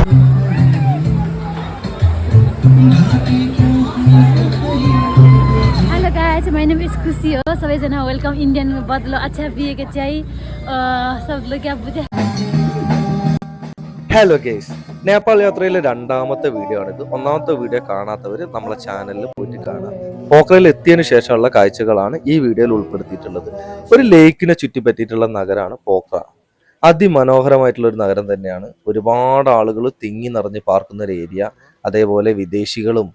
Hello guys, my name is Khushi. सबैजना welcome Indian में बदलो अच्छा भी के चाहिए सब लोग क्या बुझे ഹലോ ഗേസ്, നേപ്പാൾ യാത്രയിലെ രണ്ടാമത്തെ വീഡിയോ ആണിത്. ഒന്നാമത്തെ വീഡിയോ കാണാത്തവർ നമ്മളെ ചാനലിൽ പോയിട്ട് കാണാം. പോഖറയിൽ എത്തിയതിനു ശേഷമുള്ള കാഴ്ചകളാണ് ഈ വീഡിയോയിൽ ഉൾപ്പെടുത്തിയിട്ടുള്ളത്. ഒരു ലേക്കിനെ ചുറ്റിപ്പറ്റിയിട്ടുള്ള നഗരമാണ് പോഖറ. അതിമനോഹരമായിട്ടുള്ള ഒരു നഗരം തന്നെയാണ്. ഒരുപാട് ആളുകൾ തിങ്ങി നിറഞ്ഞ് പാർക്കുന്ന ഒരു ഏരിയ. അതേപോലെ വിദേശികളും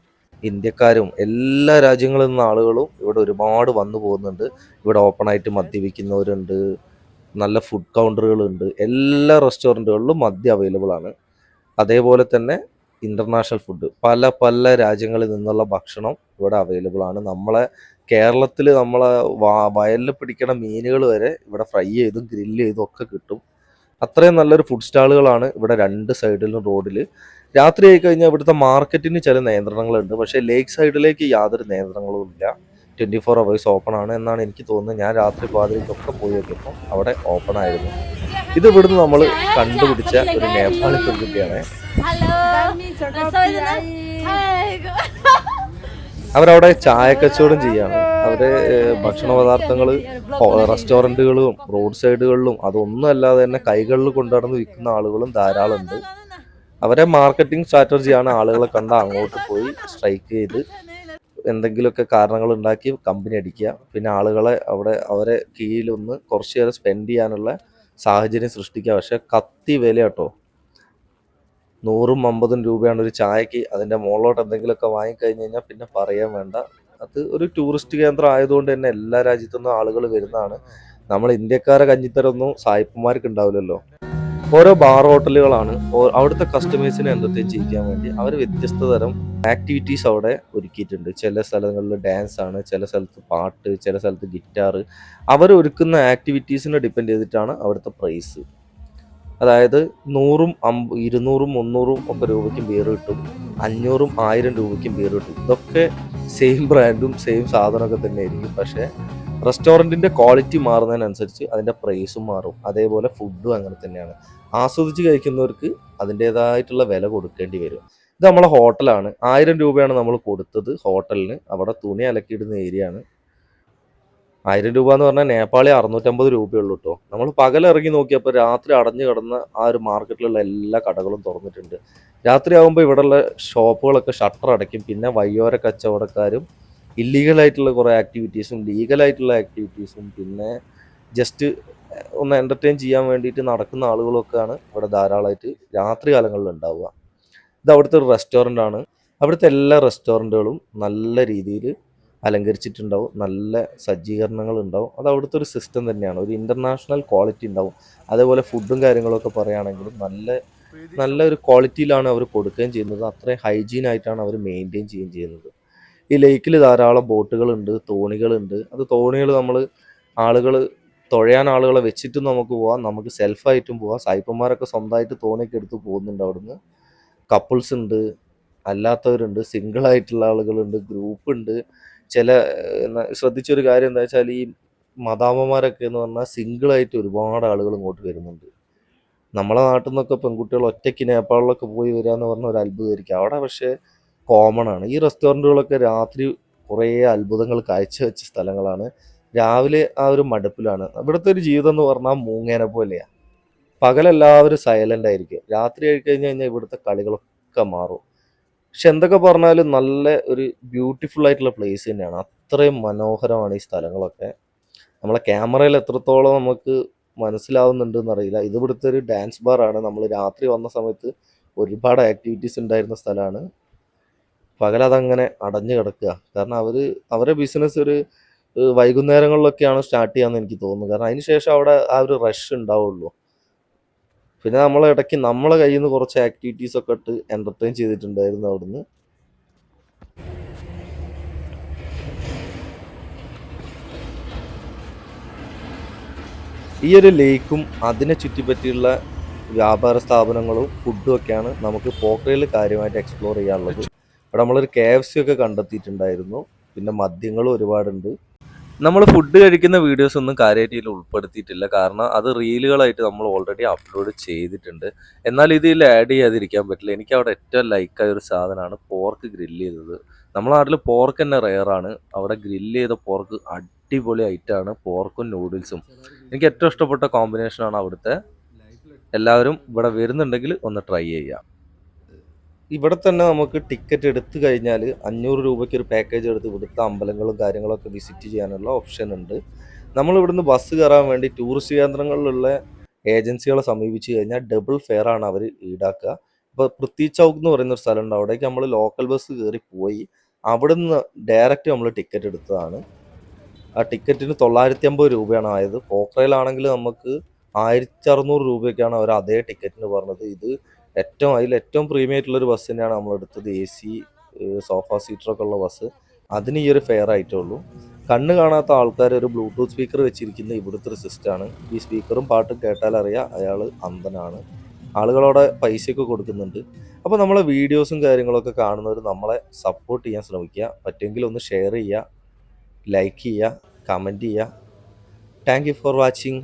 ഇന്ത്യക്കാരും എല്ലാ രാജ്യങ്ങളിൽ നിന്ന ആളുകളും ഇവിടെ ഒരുപാട് വന്നു പോകുന്നുണ്ട്. ഇവിടെ ഓപ്പണായിട്ട് മദ്യപിക്കുന്നവരുണ്ട്, നല്ല ഫുഡ് കൗണ്ടറുകളുണ്ട്, എല്ലാ റെസ്റ്റോറൻറ്റുകളിലും മദ്യം അവൈലബിൾ ആണ്. അതേപോലെ തന്നെ ഇൻ്റർനാഷണൽ ഫുഡ്, പല പല രാജ്യങ്ങളിൽ നിന്നുള്ള ഭക്ഷണം ഇവിടെ അവൈലബിൾ ആണ്. നമ്മളെ കേരളത്തിൽ നമ്മളെ വയലിൽ പിടിക്കണ മീനുകൾ വരെ ഇവിടെ ഫ്രൈ ചെയ്തും ഗ്രില്ല് ചെയ്തും ഒക്കെ കിട്ടും. അത്രയും നല്ലൊരു ഫുഡ് സ്റ്റാളുകളാണ് ഇവിടെ രണ്ട് സൈഡിലും റോഡിൽ. രാത്രി ആയി കഴിഞ്ഞാൽ ഇവിടുത്തെ മാർക്കറ്റിന് ചില നിയന്ത്രണങ്ങളുണ്ട്, പക്ഷേ ലേക്ക് സൈഡിലേക്ക് യാതൊരു നിയന്ത്രണങ്ങളും ഇല്ല. 24 hours ഓപ്പൺ ആണ് എന്നാണ് എനിക്ക് തോന്നുന്നത്. ഞാൻ രാത്രി പാതിരയ്ക്കൊക്കെ പോയി നോക്കിയപ്പോൾ അവിടെ ഓപ്പൺ ആയിരുന്നു. ഇത് ഇവിടുന്ന് നമ്മൾ കണ്ടുപിടിച്ച ഒരു നേപ്പാളി പെൺകുട്ടിയാണ്. അവരവിടെ ചായ കച്ചവടം ചെയ്യാണ്. അവര് ഭക്ഷണ പദാർത്ഥങ്ങൾ റെസ്റ്റോറൻറ്റുകളും റോഡ് സൈഡുകളിലും അതൊന്നും അല്ലാതെ തന്നെ കൈകളിൽ കൊണ്ടുനടന്ന് വിൽക്കുന്ന ആളുകളും ധാരാളം ഉണ്ട്. അവരെ മാർക്കറ്റിംഗ് സ്ട്രാറ്റജിയാണ് ആളുകളെ കണ്ട അങ്ങോട്ട് പോയി സ്ട്രൈക്ക് ചെയ്ത് എന്തെങ്കിലുമൊക്കെ കാരണങ്ങൾ ഉണ്ടാക്കി കമ്പനി അടിക്കുക, പിന്നെ ആളുകളെ അവിടെ അവരെ കീഴിലൊന്ന് കുറച്ച് നേരം സ്പെൻഡ് ചെയ്യാനുള്ള സാഹചര്യം സൃഷ്ടിക്കുക. പക്ഷെ കത്തി വില കേട്ടോ, 100-50 രൂപയാണ് ഒരു ചായക്ക്. അതിൻ്റെ മുകളിലോട്ട് എന്തെങ്കിലുമൊക്കെ വാങ്ങിക്കഴിഞ്ഞ് കഴിഞ്ഞാൽ പിന്നെ പറയാൻ വേണ്ട. അത് ഒരു ടൂറിസ്റ്റ് കേന്ദ്രം ആയതുകൊണ്ട് തന്നെ എല്ലാ രാജ്യത്തുനിന്നും ആളുകൾ വരുന്നതാണ്. നമ്മൾ ഇന്ത്യക്കാരെ കഞ്ഞിത്തരൊന്നും സായിപ്പന്മാർക്ക് ഉണ്ടാവില്ലല്ലോ. ഓരോ ബാർ ഹോട്ടലുകളാണ്. അവിടുത്തെ കസ്റ്റമേഴ്സിനെ എന്റർടൈൻ ചെയ്യിക്കാൻ വേണ്ടി അവർ വ്യത്യസ്ത തരം ആക്ടിവിറ്റീസ് അവിടെ ഒരുക്കിയിട്ടുണ്ട്. ചില സ്ഥലങ്ങളിൽ ഡാൻസ് ആണ്, ചില സ്ഥലത്ത് പാട്ട്, ചില സ്ഥലത്ത് ഗിറ്റാർ. അവർ ഒരുക്കുന്ന ആക്ടിവിറ്റീസിനെ ഡിപ്പെൻഡ് ചെയ്തിട്ടാണ് അവിടുത്തെ പ്രൈസ്. അതായത് 100, 200, 300 ഒക്കെ രൂപയ്ക്കും ബിയർ കിട്ടും, 500, 1000 രൂപയ്ക്കും ബിയർ കിട്ടും. ഇതൊക്കെ സെയിം ബ്രാൻഡും സെയിം സാധനമൊക്കെ തന്നെ ആയിരിക്കും. പക്ഷേ റെസ്റ്റോറൻറ്റിൻ്റെ ക്വാളിറ്റി മാറുന്നതിനനുസരിച്ച് അതിൻ്റെ പ്രൈസും മാറും. അതേപോലെ ഫുഡും അങ്ങനെ തന്നെയാണ്. ആസ്വദിച്ച് കഴിക്കുന്നവർക്ക് അതിൻ്റേതായിട്ടുള്ള വില കൊടുക്കേണ്ടി വരും. ഇത് നമ്മളെ ഹോട്ടലാണ്. 1000 രൂപയാണ് നമ്മൾ കൊടുത്തത് ഹോട്ടലിന്. അവിടെ തുണി അലക്കിയിടുന്ന ഏരിയ ആണ്. 1000 രൂപ എന്ന് പറഞ്ഞാൽ നേപ്പാളി 650 രൂപയുള്ളൂ കേട്ടോ. നമ്മൾ പകലിറങ്ങി നോക്കിയപ്പോൾ രാത്രി അടഞ്ഞു കിടന്ന ആ ഒരു മാർക്കറ്റിലുള്ള എല്ലാ കടകളും തുറന്നിട്ടുണ്ട്. രാത്രി ആകുമ്പോൾ ഇവിടെയുള്ള ഷോപ്പുകളൊക്കെ ഷട്ടർ അടയ്ക്കും. പിന്നെ വഴിയോര കച്ചവടക്കാരും ഇല്ലീഗലായിട്ടുള്ള കുറേ ആക്ടിവിറ്റീസും ലീഗലായിട്ടുള്ള ആക്ടിവിറ്റീസും പിന്നെ ജസ്റ്റ് ഒന്ന് എൻ്റർടൈൻ ചെയ്യാൻ വേണ്ടിയിട്ട് നടക്കുന്ന ആളുകളൊക്കെയാണ് ഇവിടെ ധാരാളമായിട്ട് രാത്രി കാലങ്ങളിൽ ഉണ്ടാവുക. ഇത് അവിടുത്തെ ഒരു റെസ്റ്റോറൻ്റ് ആണ്. അവിടുത്തെ എല്ലാ റെസ്റ്റോറൻറ്റുകളും നല്ല രീതിയിൽ അലങ്കരിച്ചിട്ടുണ്ടാവും, നല്ല സജ്ജീകരണങ്ങൾ ഉണ്ടാവും. അത് അവിടുത്തെ ഒരു സിസ്റ്റം തന്നെയാണ്. ഒരു ഇൻ്റർനാഷണൽ ക്വാളിറ്റി ഉണ്ടാവും. അതേപോലെ ഫുഡും കാര്യങ്ങളൊക്കെ പറയുകയാണെങ്കിലും നല്ല നല്ല ഒരു ക്വാളിറ്റിയിലാണ് അവർ കൊടുക്കുകയും ചെയ്യുന്നത്. അത്രയും ഹൈജീനായിട്ടാണ് അവർ മെയിൻറ്റെയിൻ ചെയ്യുകയും ചെയ്യുന്നത്. ഈ ലേക്കിൽ ധാരാളം ബോട്ടുകളുണ്ട്, തോണികളുണ്ട്. അത് തോണികൾ നമ്മൾ ആളുകൾ തുഴയാൻ ആളുകളെ വെച്ചിട്ടും നമുക്ക് പോവാം, നമുക്ക് സെൽഫായിട്ടും പോവാം. സായിപ്പന്മാരൊക്കെ സ്വന്തമായിട്ട് തോണിയൊക്കെ എടുത്ത് പോകുന്നുണ്ട് അവിടുന്ന്. കപ്പിൾസ് ഉണ്ട്, അല്ലാത്തവരുണ്ട്, സിംഗിളായിട്ടുള്ള ആളുകളുണ്ട്, ഗ്രൂപ്പ് ഉണ്ട്. ചില ശ്രദ്ധിച്ചൊരു കാര്യം എന്താ വെച്ചാൽ ഈ മദാമ്മമാരൊക്കെ എന്ന് പറഞ്ഞാൽ സിംഗിളായിട്ട് ഒരുപാട് ആളുകൾ ഇങ്ങോട്ട് വരുന്നുണ്ട്. നമ്മളെ നാട്ടിൽ നിന്നൊക്കെ പെൺകുട്ടികൾ ഒറ്റയ്ക്ക് നേപ്പാളിലൊക്കെ പോയി വരിക എന്ന് പറഞ്ഞാൽ ഒരു അത്ഭുതമായിരിക്കും. അവിടെ പക്ഷേ കോമൺ ആണ്. ഈ റെസ്റ്റോറൻറ്റുകളൊക്കെ രാത്രി കുറേ അത്ഭുതങ്ങൾ കാഴ്ചവെച്ച സ്ഥലങ്ങളാണ്. രാവിലെ ആ ഒരു മടുപ്പിലാണ്. ഇവിടുത്തെ ഒരു ജീവിതം എന്ന് പറഞ്ഞാൽ മൂങ്ങേനെ പോലെയാണ്. പകലെല്ലാവരും സൈലൻ്റ് ആയിരിക്കും, രാത്രി ആയി കഴിഞ്ഞ് കഴിഞ്ഞാൽ ഇവിടുത്തെ കളികളൊക്കെ മാറും. പക്ഷെ എന്തൊക്കെ പറഞ്ഞാലും നല്ല ഒരു ബ്യൂട്ടിഫുൾ ആയിട്ടുള്ള പ്ലേസ് തന്നെയാണ്. അത്രയും മനോഹരമാണ് ഈ സ്ഥലങ്ങളൊക്കെ. നമ്മളെ ക്യാമറയിൽ എത്രത്തോളം നമുക്ക് മനസ്സിലാവുന്നുണ്ട് എന്നറിയില്ല. ഇത് ഇവിടുത്തെ ഒരു ഡാൻസ് ബാറാണ്. നമ്മൾ രാത്രി വന്ന സമയത്ത് ഒരുപാട് ആക്ടിവിറ്റീസ് ഉണ്ടായിരുന്ന സ്ഥലമാണ്. പകലതങ്ങനെ അടഞ്ഞു കിടക്കുക. കാരണം അവരെ ബിസിനസ് ഒരു വൈകുന്നേരങ്ങളിലൊക്കെയാണ് സ്റ്റാർട്ട് ചെയ്യാമെന്ന് എനിക്ക് തോന്നുന്നു. കാരണം അതിന് ശേഷം അവിടെ ആ ഒരു റഷ് ഉണ്ടാവുള്ളൂ. പിന്നെ നമ്മളെ ഇടയ്ക്ക് നമ്മളെ കയ്യിൽ നിന്ന് കുറച്ച് ആക്ടിവിറ്റീസൊക്കെ ഇട്ട് എൻ്റർടൈൻ ചെയ്തിട്ടുണ്ടായിരുന്നു അവിടുന്ന്. ഈ ഒരു ലേക്കും അതിനെ ചുറ്റിപ്പറ്റിയുള്ള വ്യാപാര സ്ഥാപനങ്ങളും ഫുഡും ഒക്കെയാണ് നമുക്ക് പോഖറയിൽ കാര്യമായിട്ട് എക്സ്പ്ലോർ ചെയ്യാനുള്ളത്. ഇവിടെ നമ്മളൊരു KFC ഒക്കെ കണ്ടെത്തിയിട്ടുണ്ടായിരുന്നു. പിന്നെ മദ്യങ്ങളും ഒരുപാടുണ്ട്. നമ്മൾ ഫുഡ് കഴിക്കുന്ന വീഡിയോസ് ഒന്നും കാര്യമായിട്ട് ഇതിൽ ഉൾപ്പെടുത്തിയിട്ടില്ല. കാരണം അത് റീലുകളായിട്ട് നമ്മൾ ഓൾറെഡി അപ്ലോഡ് ചെയ്തിട്ടുണ്ട്. എന്നാൽ ഇതിൽ ആഡ് ചെയ്യാതിരിക്കാൻ പറ്റില്ല. എനിക്ക് അവിടെ ഏറ്റവും ലൈക്കായ ഒരു സാധനമാണ് പോർക്ക് ഗ്രില്ല് ചെയ്തത്. നമ്മളെ നാട്ടിൽ പോർക്ക് തന്നെ റെയറാണ്. അവിടെ ഗ്രില്ല് ചെയ്ത പോർക്ക് അടിപൊളി ഐറ്റമാണ്. പോർക്കും നൂഡിൽസും എനിക്ക് ഏറ്റവും ഇഷ്ടപ്പെട്ട കോമ്പിനേഷനാണ് അവിടുത്തെ. എല്ലാവരും ഇവിടെ വരുന്നുണ്ടെങ്കിൽ ഒന്ന് ട്രൈ ചെയ്യാം. ഇവിടെ തന്നെ നമുക്ക് ടിക്കറ്റ് എടുത്തു കഴിഞ്ഞാൽ 500 രൂപയ്ക്ക് ഒരു പാക്കേജ് എടുത്ത് ഇവിടുത്തെ അമ്പലങ്ങളും കാര്യങ്ങളൊക്കെ വിസിറ്റ് ചെയ്യാനുള്ള ഓപ്ഷൻ ഉണ്ട്. നമ്മൾ ഇവിടുന്ന് ബസ് കയറാൻ വേണ്ടി ടൂറിസ്റ്റ് കേന്ദ്രങ്ങളിലുള്ള ഏജൻസികളെ സമീപിച്ച് കഴിഞ്ഞാൽ ഡബിൾ ഫെയർ ആണ് അവർ ഈടാക്കുക. ഇപ്പോൾ പൃഥ്വി ചൗക്ക് എന്ന് പറയുന്ന ഒരു സ്ഥലമുണ്ട്. അവിടേക്ക് നമ്മൾ ലോക്കൽ ബസ് കയറി പോയി അവിടുന്ന് ഡയറക്റ്റ് നമ്മൾ ടിക്കറ്റ് എടുത്തതാണ്. ആ ടിക്കറ്റിന് 950 രൂപയാണ് ആയത്. പോക്രയിലാണെങ്കിൽ നമുക്ക് 1600 രൂപയൊക്കെയാണ് അവർ അതേ ടിക്കറ്റിന് പറഞ്ഞത്. ഇത് അതിലേറ്റവും പ്രീമിയം ആയിട്ടുള്ളൊരു ബസ് തന്നെയാണ് നമ്മളെടുത്തത്. AC സോഫ സീറ്ററൊക്കെ ഉള്ള ബസ്. അതിന് ഈ ഒരു ഫെയർ ആയിട്ടേ ഉള്ളൂ. കണ്ണ് കാണാത്ത ആൾക്കാർ ഒരു ബ്ലൂടൂത്ത് സ്പീക്കർ വെച്ചിരിക്കുന്ന ഇവിടുത്തെ ഒരു സിസ്റ്റമാണ്. ഈ സ്പീക്കറും പാട്ടും കേട്ടാലറിയാം അയാൾ അന്ധനാണ്. ആളുകളവിടെ പൈസയൊക്കെ കൊടുക്കുന്നുണ്ട്. അപ്പോൾ നമ്മളെ വീഡിയോസും കാര്യങ്ങളൊക്കെ കാണുന്നവർ നമ്മളെ സപ്പോർട്ട് ചെയ്യാൻ ശ്രമിക്കുക. പറ്റുമെങ്കിൽ ഒന്ന് ഷെയർ ചെയ്യുക, ലൈക്ക് ചെയ്യുക, കമൻറ്റ് ചെയ്യുക. Thank you for watching.